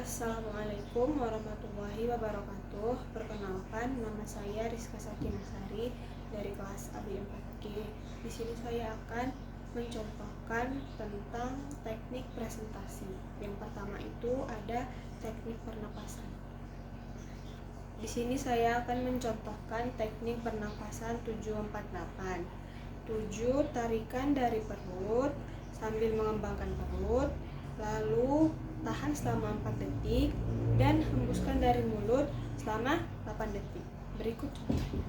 Assalamualaikum warahmatullahi wabarakatuh. Perkenalkan, nama saya Rizka Sakinasari dari kelas AB 4G. Di sini saya akan mencontohkan tentang teknik presentasi. Yang pertama itu ada teknik pernapasan. Di sini saya akan mencontohkan teknik pernapasan 748. 7. Tarikan dari perut sambil mengembangkan perut, lalu tahan selama 4 detik dan hembuskan dari mulut selama 8 detik. Berikut contohnya.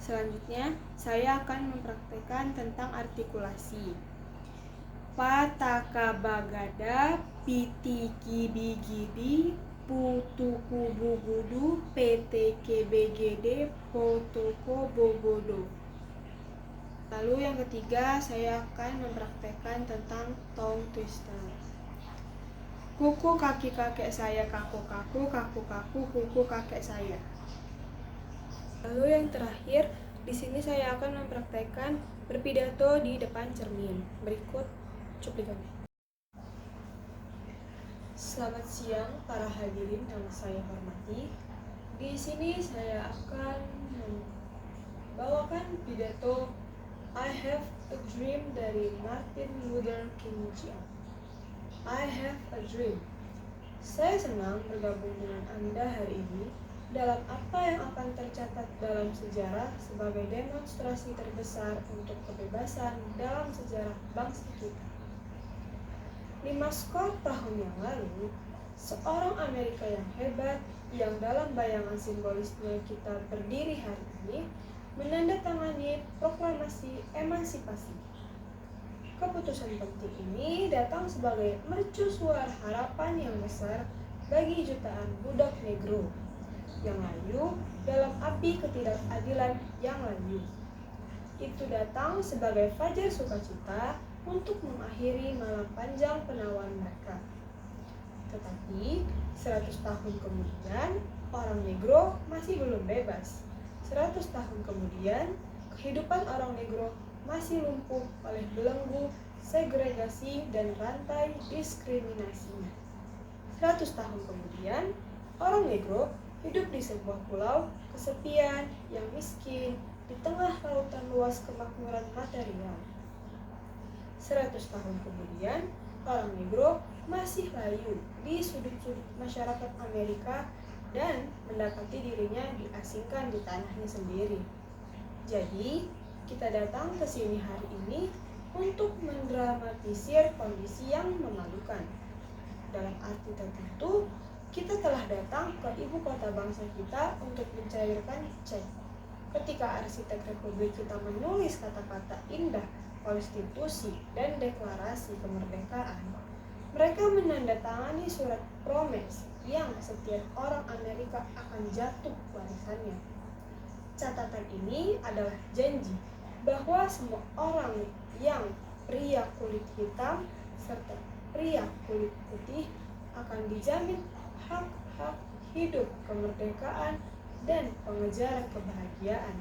Selanjutnya, saya akan mempraktikkan tentang artikulasi. Pataka bagada, pitiki bigidi, putuku bugudu, PTK BGD, potoko bogodo. Lalu yang ketiga, saya akan mempraktekkan tentang tongue twister. Kuku kaki kakek saya, kaku kaku, kaku kaku, kuku kakek saya. Lalu yang terakhir, di sini saya akan mempraktekkan berpidato di depan cermin. Berikut cuplikannya. Selamat siang para hadirin yang saya hormati. Di sini saya akan membawakan pidato I Have a Dream dari Martin Luther King Jr. I have a dream. Saya senang bergabung dengan Anda hari ini dalam apa yang akan tercatat dalam sejarah sebagai demonstrasi terbesar untuk kebebasan dalam sejarah bangsa kita. 5 skor tahun yang lalu, seorang Amerika yang hebat yang dalam bayangan simbolisme kita berdiri hari ini menandatangani proklamasi emansipasi. Keputusan penting ini datang sebagai mercusuar harapan yang besar bagi jutaan budak negro yang layu dalam api ketidakadilan yang layu. Itu datang sebagai fajar sukacita untuk mengakhiri malam panjang penawan mereka. Tetapi 100 tahun kemudian, orang negro masih belum bebas. 100 tahun kemudian, kehidupan orang negro masih lumpuh oleh belenggu segregasi dan rantai diskriminasi. 100 tahun kemudian, orang negro hidup di sebuah pulau kesepian yang miskin di tengah lautan luas kemakmuran material. 100 tahun kemudian, orang negro masih layu di sudut-sudut masyarakat Amerika dan mendapati dirinya diasingkan di tanahnya sendiri. Jadi, kita datang ke sini hari ini untuk mendramatisir kondisi yang memalukan. Dalam arti tertentu, kita telah datang ke ibu kota bangsa kita untuk mencairkan cek. Ketika arsitek republik kita menulis kata-kata indah, konstitusi, dan deklarasi kemerdekaan, mereka menandatangani surat promes yang setiap orang Amerika akan jatuh warisannya. Catatan ini adalah janji bahwa semua orang yang pria kulit hitam serta pria kulit putih akan dijamin hak-hak hidup, kemerdekaan, dan pengejaran kebahagiaan.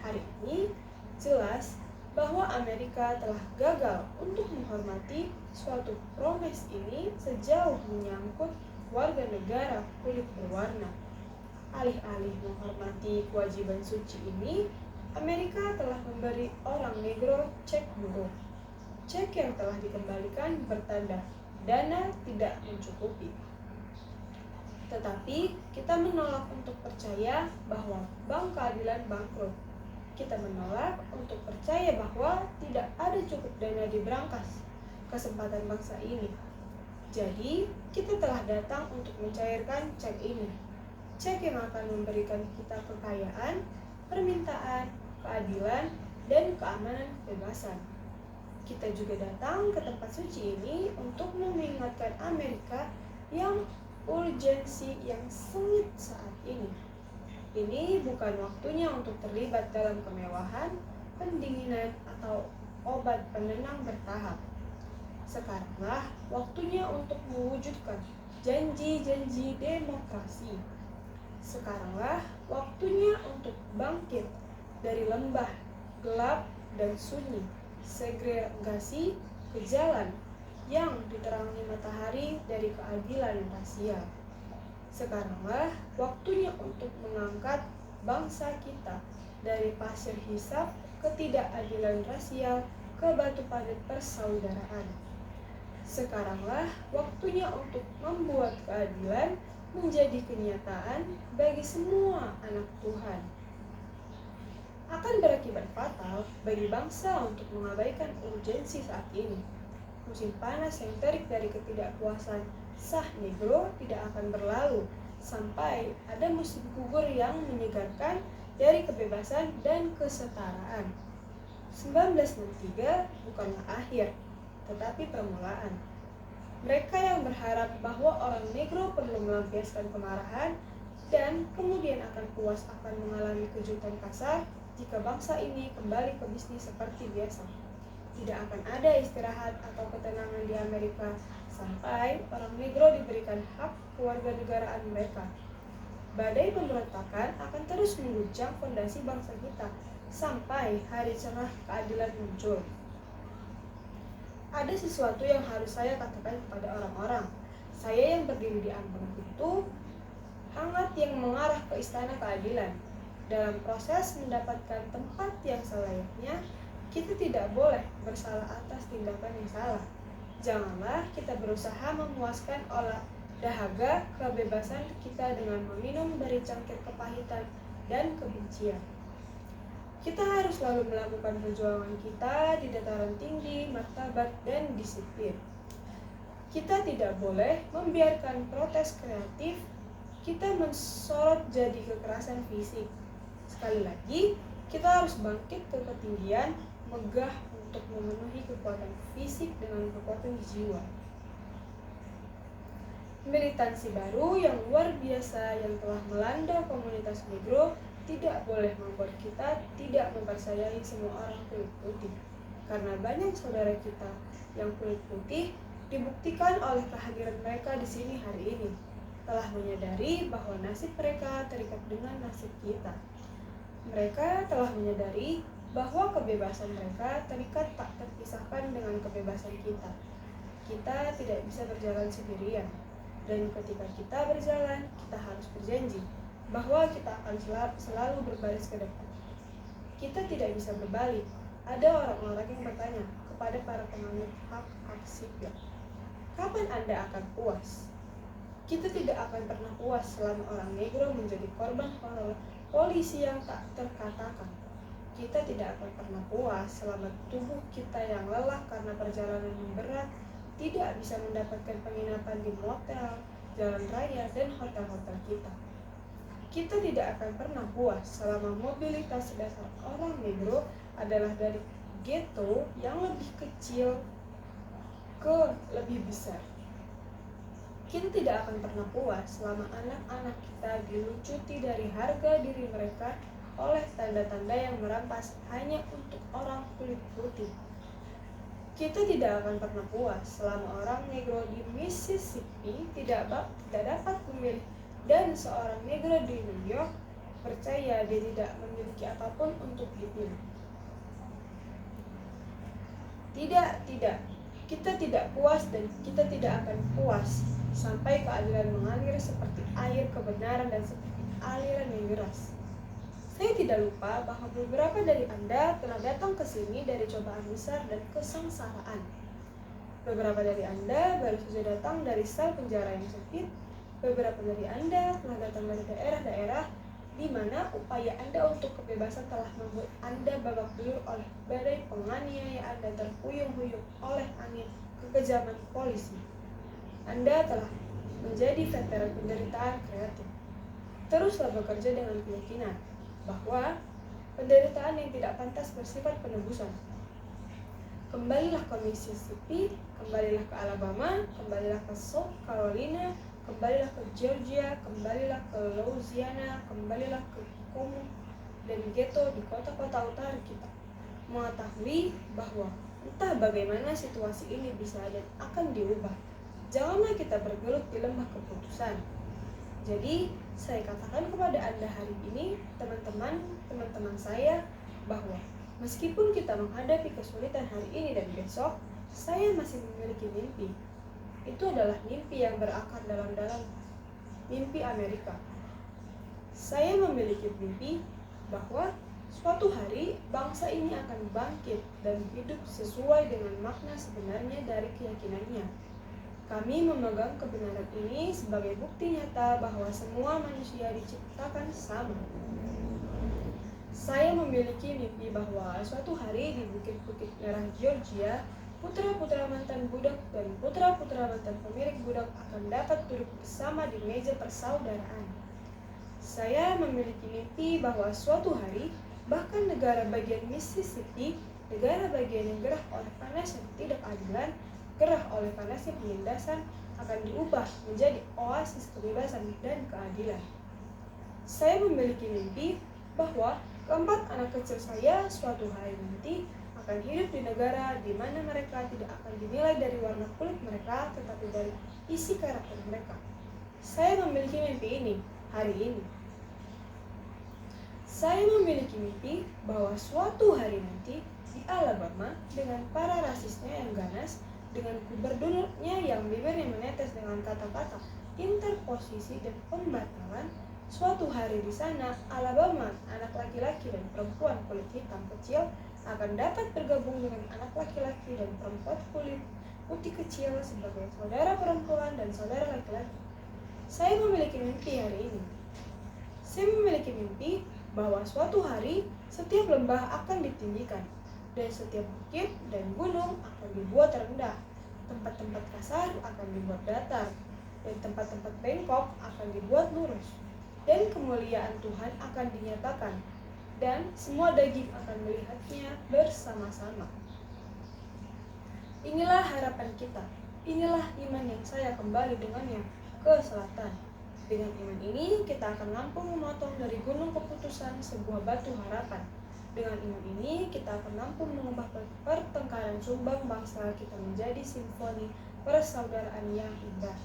Hari ini jelas bahwa Amerika telah gagal untuk menghormati suatu promes ini sejauh menyangkut warga negara kulit berwarna. Alih-alih menghormati kewajiban suci ini, Amerika telah memberi orang negro cek buruh. Cek yang telah dikembalikan bertanda dana tidak mencukupi. Tetapi kita menolak untuk percaya bahwa Bank Keadilan bangkrut. Kita menolak untuk percaya bahwa tidak ada cukup dana di brankas kesempatan bangsa ini. Jadi, kita telah datang untuk mencairkan cek ini. Cek yang akan memberikan kita kekayaan, permintaan, keadilan, dan keamanan kebebasan. Kita juga datang ke tempat suci ini untuk mengingatkan Amerika yang urgensi yang sengit saat ini. Ini bukan waktunya untuk terlibat dalam kemewahan, pendinginan, atau obat penenang bertahap. Sekaranglah waktunya untuk mewujudkan janji-janji demokrasi. Sekaranglah waktunya untuk bangkit dari lembah gelap dan sunyi segregasi ke jalan yang diterangi matahari dari keadilan rasial. Sekaranglah waktunya untuk mengangkat bangsa kita dari pasir hisap ketidakadilan rasial ke batu padat persaudaraan. Sekaranglah waktunya untuk membuat keadilan menjadi kenyataan bagi semua anak Tuhan. Akan berakibat fatal bagi bangsa untuk mengabaikan urgensi saat ini. Musim panas yang terik dari ketidakpuasan sah negro tidak akan berlalu sampai ada musim gugur yang menyegarkan dari kebebasan dan kesetaraan. 1963 bukanlah akhir, tetapi permulaan. Mereka yang berharap bahwa orang negro perlu melampiaskan kemarahan dan kemudian akan puas akan mengalami kejutan kasar jika bangsa ini kembali ke bisnis seperti biasa. Tidak akan ada istirahat atau ketenangan di Amerika sampai orang negro diberikan hak kewarganegaraan mereka. Badai pemberontakan akan terus mengguncang fondasi bangsa kita sampai hari cerah keadilan muncul. Ada sesuatu yang harus saya katakan kepada orang-orang. Saya yang berdiri di ambang pintu hangat yang mengarah ke istana keadilan. Dalam proses mendapatkan tempat yang selayaknya, kita tidak boleh bersalah atas tindakan yang salah. Janganlah kita berusaha memuaskan olah dahaga kebebasan kita dengan meminum dari cangkir kepahitan dan kebencian. Kita harus selalu melakukan perjuangan kita di dataran tinggi, martabat, dan disiplin. Kita tidak boleh membiarkan protes kreatif kita mensorot jadi kekerasan fisik. Sekali lagi, kita harus bangkit ke ketinggian, megah untuk memenuhi kekuatan fisik dengan kekuatan jiwa. Militansi baru yang luar biasa yang telah melanda komunitas negro tidak boleh membuat kita tidak mempercayai semua orang kulit putih. Karena banyak saudara kita yang kulit putih dibuktikan oleh kehadiran mereka di sini hari ini, telah menyadari bahwa nasib mereka terikat dengan nasib kita. Mereka telah menyadari bahwa kebebasan mereka terikat tak terpisahkan dengan kebebasan kita. Kita tidak bisa berjalan sendirian. Dan ketika kita berjalan, kita harus berjanji bahwa kita akan selalu berbaris ke depan. Kita tidak bisa berbalik. Ada orang-orang yang bertanya kepada para penganut hak-hak sipil, kapan Anda akan puas? Kita tidak akan pernah puas selama orang negro menjadi korban polisi yang tak terkatakan. Kita tidak akan pernah puas selama tubuh kita yang lelah karena perjalanan yang berat tidak bisa mendapatkan penginapan di motel, jalan raya, dan hotel-hotel kita. Kita tidak akan pernah puas selama mobilitas dasar orang negro adalah dari ghetto yang lebih kecil ke lebih besar. Kita tidak akan pernah puas selama anak-anak kita dilucuti dari harga diri mereka oleh tanda-tanda yang merampas hanya untuk orang kulit putih. Kita tidak akan pernah puas selama orang negro di Mississippi tidak dapat memilih dan seorang negro di New York percaya dia tidak memiliki apapun untuk dipilih. Tidak. Kita tidak puas dan kita tidak akan puas sampai keadilan mengalir seperti air kebenaran dan seperti aliran yang deras. Saya tidak lupa bahwa beberapa dari Anda telah datang ke sini dari cobaan besar dan kesengsaraan. Beberapa dari Anda baru saja datang dari sel penjara yang sempit. Beberapa dari Anda telah datang dari daerah-daerah di mana upaya Anda untuk kebebasan telah membuat Anda babak belur oleh badai penganiayaan dan terhuyung-huyung oleh angin kekejaman polisi. Anda telah menjadi veteran penderitaan kreatif. Teruslah bekerja dengan keyakinan bahwa penderitaan yang tidak pantas bersifat penebusan. Kembalilah ke Mississippi, kembalilah ke Alabama, kembalilah ke South Carolina, kembalilah ke Georgia, kembalilah ke Louisiana, kembalilah ke komun dan ghetto di kota-kota utara kita. Mengetahui bahwa Entah bagaimana situasi ini bisa dan akan diubah. Janganlah kita bergelut di lembah keputusan. Jadi, saya katakan kepada Anda hari ini, teman-teman saya, bahwa meskipun kita menghadapi kesulitan hari ini dan besok, saya masih memiliki mimpi. Itu adalah mimpi yang berakar dalam-dalam, mimpi Amerika. Saya memiliki mimpi bahwa suatu hari bangsa ini akan bangkit dan hidup sesuai dengan makna sebenarnya dari keyakinannya. Kami memegang kebenaran ini sebagai bukti nyata bahwa semua manusia diciptakan sama. Saya memiliki mimpi bahwa suatu hari di bukit-bukit merah Georgia, putra-putra mantan budak dan putra-putra mantan pemilik budak akan dapat duduk bersama di meja persaudaraan. Saya memiliki mimpi bahwa suatu hari, bahkan negara bagian Mississippi, negara bagian yang gerah oleh panas dan ketidakadilan, gerah oleh panasnya penindasan, akan diubah menjadi oasis kebebasan dan keadilan. Saya memiliki mimpi bahwa keempat anak kecil saya suatu hari nanti akan hidup di negara di mana mereka tidak akan dinilai dari warna kulit mereka, tetapi dari isi karakter mereka. Saya memiliki mimpi ini hari ini. Saya memiliki mimpi bahwa suatu hari nanti di Alabama, dengan para rasisnya yang ganas, dengan gubernurnya yang bibirnya menetes dengan kata-kata interposisi dan pembatalan, suatu hari di sana Alabama, anak laki-laki dan perempuan kulit hitam kecil akan dapat bergabung dengan anak laki-laki dan perempuan kulit putih kecil sebagai saudara perempuan dan saudara laki-laki. Saya memiliki mimpi hari ini. Saya memiliki mimpi bahwa suatu hari setiap lembah akan ditinggikan, dan setiap bukit dan gunung akan dibuat rendah, tempat-tempat kasar akan dibuat datar, dan tempat-tempat bengkok akan dibuat lurus, dan kemuliaan Tuhan akan dinyatakan, dan semua daging akan melihatnya bersama-sama. Inilah harapan kita, inilah iman yang saya kembali dengannya ke selatan. Dengan iman ini, kita akan mampu memotong dari gunung keputusan sebuah batu harapan. Dengan iman ini, kita akan mampu mengubah pertengkaran sumbang bangsa kita menjadi simfoni persaudaraan yang indah.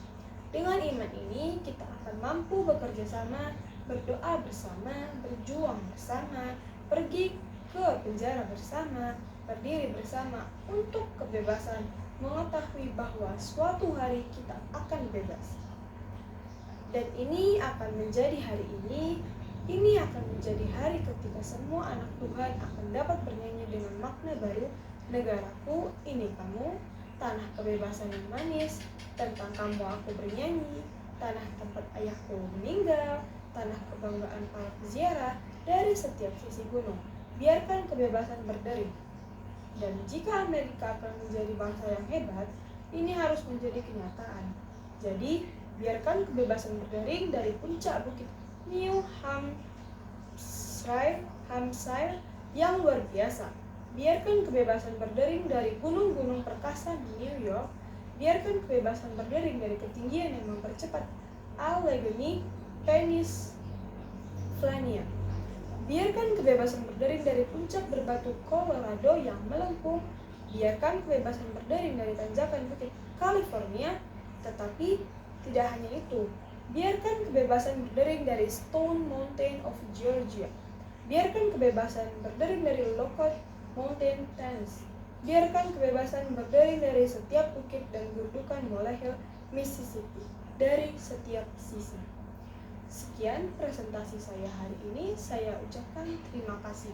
Dengan iman ini, kita akan mampu bekerja sama, berdoa bersama, berjuang bersama, pergi ke penjara bersama, berdiri bersama untuk kebebasan, mengetahui bahwa suatu hari kita akan bebas. Dan ini akan menjadi hari ini akan menjadi hari ketika semua anak Tuhan akan dapat bernyanyi dengan makna baru, negaraku, ini kamu, tanah kebebasan yang manis, tentang kamu aku bernyanyi, tanah tempat ayahku meninggal, tanah kebanggaan para peziarah dari setiap sisi gunung. Biarkan kebebasan berderi. Dan jika Amerika akan menjadi bangsa yang hebat, ini harus menjadi kenyataan. Jadi, biarkan kebebasan berdering dari puncak bukit New Hampshire yang luar biasa. Biarkan kebebasan berdering dari gunung-gunung perkasa di New York. Biarkan kebebasan berdering dari ketinggian yang mempercepat Allegheny, Pennsylvania. Biarkan kebebasan berdering dari puncak berbatu Colorado yang melengkung. Biarkan kebebasan berdering dari tanjakan bukit California. Tetapi tidak hanya itu, biarkan kebebasan berdering dari Stone Mountain of Georgia. Biarkan kebebasan berdering dari Lookout Mountain, Tennessee. Biarkan kebebasan berdering dari setiap bukit dan gundukan Molehill, Mississippi, dari setiap sisi. Sekian presentasi saya hari ini. Saya ucapkan terima kasih.